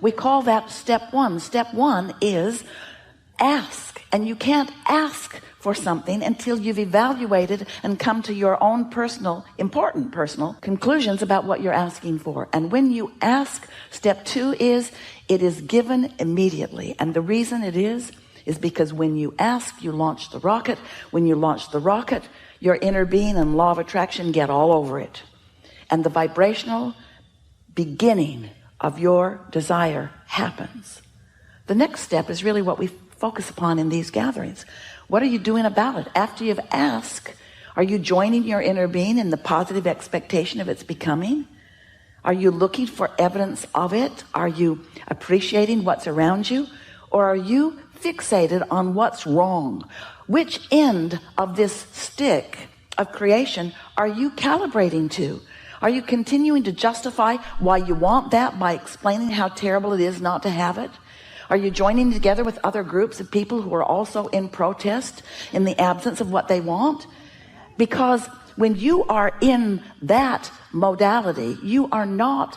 We call that step one. Step one is ask. And you can't ask for something until you've evaluated and come to your own important personal conclusions about what you're asking for. And when you ask, step two is it is given immediately. And the reason it is because when you ask, you launch the rocket. When you launch the rocket, your inner being and law of attraction get all over it. And the vibrational beginning of your desire happens. The next step is really what we focus upon in these gatherings. What are you doing about it? After you've asked, are you joining your inner being in the positive expectation of its becoming? Are you looking for evidence of it? Are you appreciating what's around you? Or are you fixated on what's wrong? Which end of this stick of creation are you calibrating to? Are you continuing to justify why you want that by explaining how terrible it is not to have it? Are you joining together with other groups of people who are also in protest in the absence of what they want? Because when you are in that modality, you are not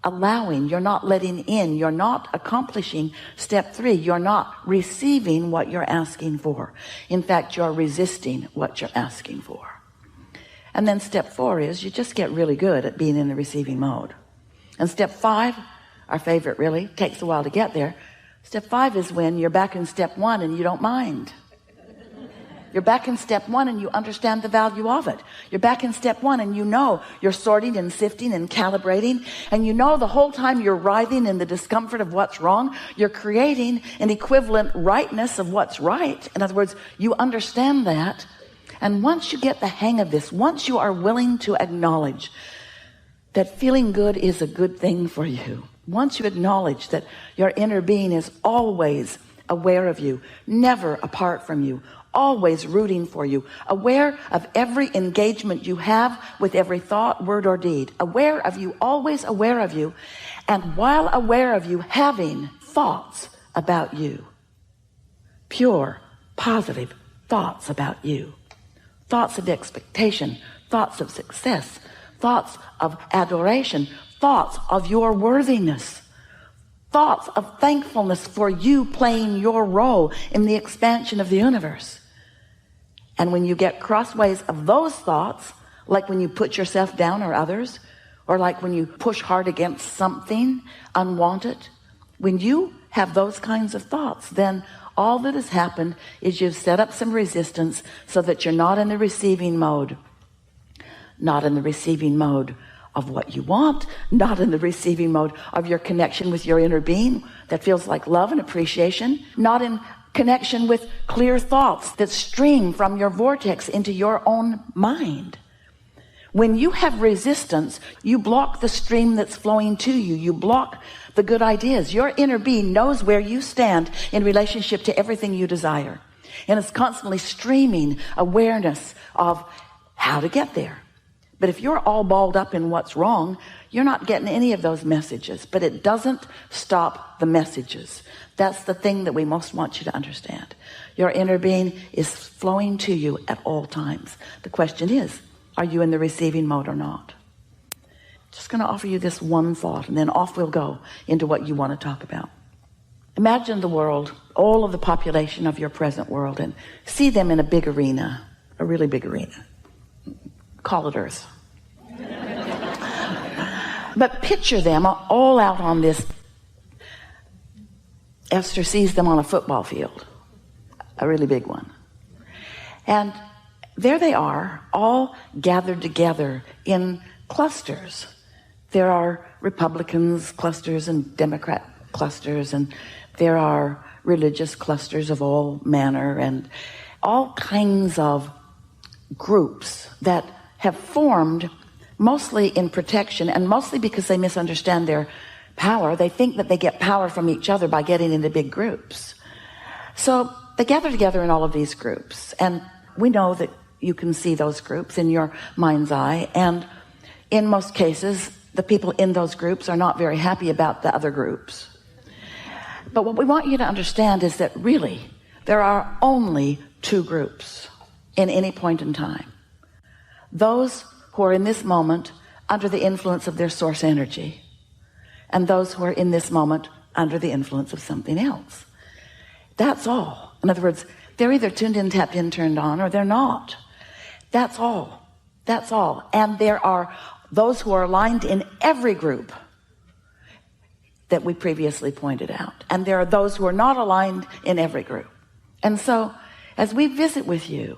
allowing, you're not letting in, you're not accomplishing step three. You're not receiving what you're asking for. In fact, you're resisting what you're asking for. And then step four is you just get really good at being in the receiving mode. And step five, our favorite really, takes a while to get there. Step five is when you're back in step one and you don't mind. You're back in step one and you understand the value of it. You're back in step one and you know you're sorting and sifting and calibrating, and you know the whole time you're writhing in the discomfort of what's wrong, you're creating an equivalent rightness of what's right. In other words, you understand that. And once you get the hang of this, once you are willing to acknowledge that feeling good is a good thing for you, once you acknowledge that your inner being is always aware of you, never apart from you, always rooting for you, aware of every engagement you have with every thought, word, or deed, aware of you, always aware of you, and while aware of you, having thoughts about you, pure, positive thoughts about you, thoughts of expectation, thoughts of success, thoughts of adoration, thoughts of your worthiness, thoughts of thankfulness for you playing your role in the expansion of the universe. And when you get crossways of those thoughts, like when you put yourself down or others, or like when you push hard against something unwanted, when you have those kinds of thoughts, then all that has happened is you've set up some resistance so that you're not in the receiving mode. Not in the receiving mode of what you want, not in the receiving mode of your connection with your inner being that feels like love and appreciation, not in connection with clear thoughts that stream from your vortex into your own mind. When you have resistance, you block the stream that's flowing to you. You block the good ideas. Your inner being knows where you stand in relationship to everything you desire, and it's constantly streaming awareness of how to get there. But if you're all balled up in what's wrong, you're not getting any of those messages. But it doesn't stop the messages. That's the thing that we most want you to understand. Your inner being is flowing to you at all times. The question is, are you in the receiving mode or not? Just going to offer you this one thought, and then off we'll go into what you want to talk about. Imagine the world, all of the population of your present world, and see them in a big arena, a really big arena. Call it Earth. But picture them all out on this. Esther sees them on a football field, a really big one. And there they are, all gathered together in clusters. There are Republicans clusters and Democrat clusters, and there are religious clusters of all manner, and all kinds of groups that have formed mostly in protection, and mostly because they misunderstand their power. They think that they get power from each other by getting into big groups. So they gather together in all of these groups, and we know that you can see those groups in your mind's eye, and in most cases the people in those groups are not very happy about the other groups. But what we want you to understand is that really there are only two groups in any point in time. Those who are in this moment under the influence of their source energy, and those who are in this moment under the influence of something else. That's all. In other words, they're either tuned in, tapped in, turned on, or they're not. That's all. That's all. And there are those who are aligned in every group that we previously pointed out. And there are those who are not aligned in every group. And so, as we visit with you,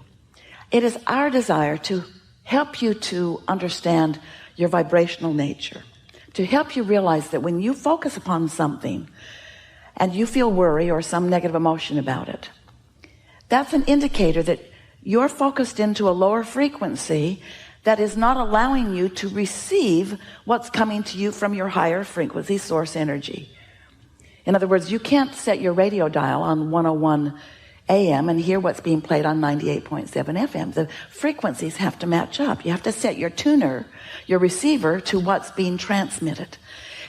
it is our desire to help you to understand your vibrational nature, to help you realize that when you focus upon something and you feel worry or some negative emotion about it, that's an indicator that you're focused into a lower frequency that is not allowing you to receive what's coming to you from your higher frequency source energy. In other words, you can't set your radio dial on 101 AM and hear what's being played on 98.7 FM. The frequencies have to match up. You have to set your tuner, your receiver, to what's being transmitted.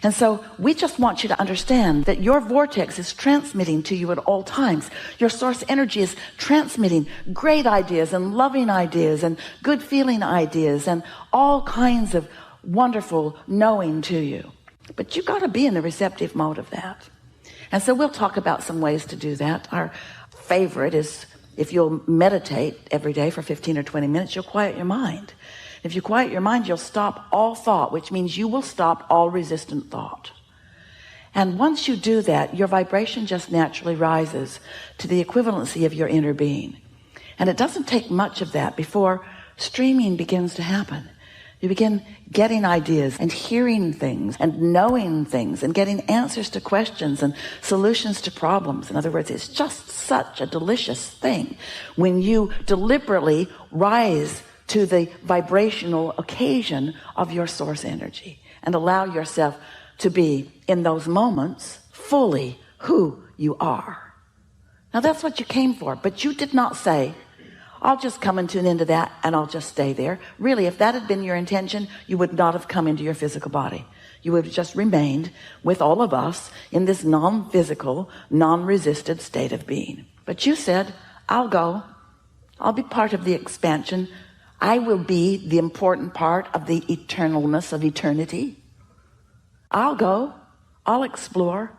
And so we just want you to understand that your vortex is transmitting to you at all times. Your source energy is transmitting great ideas and loving ideas and good feeling ideas and all kinds of wonderful knowing to you. But you got to be in the receptive mode of that. And so we'll talk about some ways to do that. Our favorite is if you'll meditate every day for 15 or 20 minutes, you'll quiet your mind. If you quiet your mind, you'll stop all thought, which means you will stop all resistant thought. And once you do that, your vibration just naturally rises to the equivalency of your inner being. And it doesn't take much of that before streaming begins to happen. You begin getting ideas and hearing things and knowing things and getting answers to questions and solutions to problems. In other words, it's just such a delicious thing when you deliberately rise to the vibrational occasion of your source energy and allow yourself to be in those moments fully who you are. Now that's what you came for, but you did not say, I'll just come and tune into that and I'll just stay there. Really, if that had been your intention, you would not have come into your physical body. You would have just remained with all of us in this non-physical, non-resisted state of being. But you said, I'll go. I'll be part of the expansion. I will be the important part of the eternalness of eternity. I'll go. I'll explore.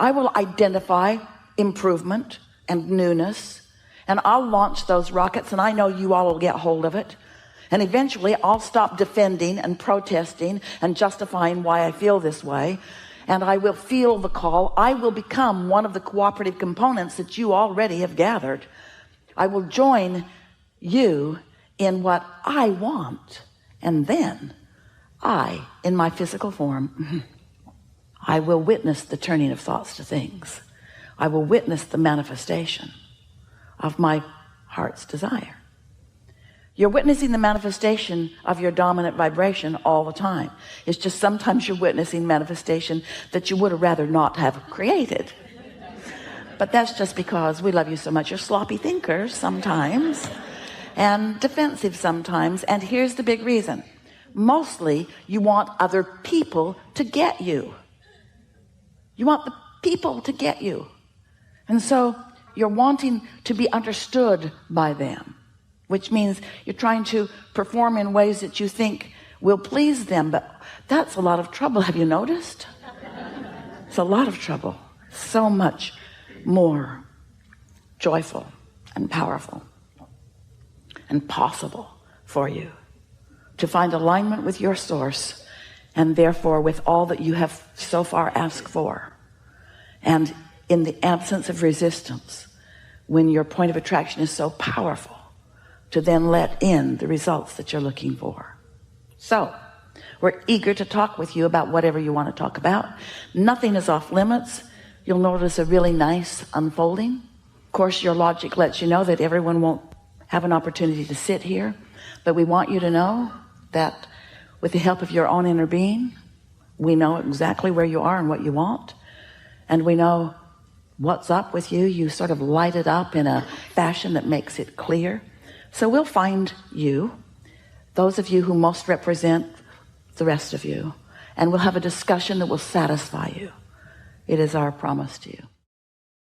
I will identify improvement and newness. And I'll launch those rockets, and I know you all will get hold of it. And eventually I'll stop defending and protesting and justifying why I feel this way. And I will feel the call. I will become one of the cooperative components that you already have gathered. I will join you in what I want. And then I, in my physical form, I will witness the turning of thoughts to things. I will witness the manifestation of my heart's desire. You're witnessing the manifestation of your dominant vibration all the time. It's just sometimes you're witnessing manifestation that you would have rather not have created. But that's just because we love you so much. You're sloppy thinkers sometimes and defensive sometimes. And here's the big reason. Mostly you want other people to get you. You want the people to get you. And so you're wanting to be understood by them, which means you're trying to perform in ways that you think will please them. But that's a lot of trouble. Have you noticed? It's a lot of trouble. So much more joyful and powerful and possible for you to find alignment with your source and therefore with all that you have so far asked for. And in the absence of resistance, when your point of attraction is so powerful, to then let in the results that you're looking for. So we're eager to talk with you about whatever you want to talk about. Nothing is off limits. You'll notice a really nice unfolding. Of course, your logic lets you know that everyone won't have an opportunity to sit here, but we want you to know that with the help of your own inner being, we know exactly where you are and what you want, and we know what's up with you. You sort of light it up in a fashion that makes it clear. So we'll find you, those of you who most represent the rest of you, and we'll have a discussion that will satisfy you. It is our promise to you.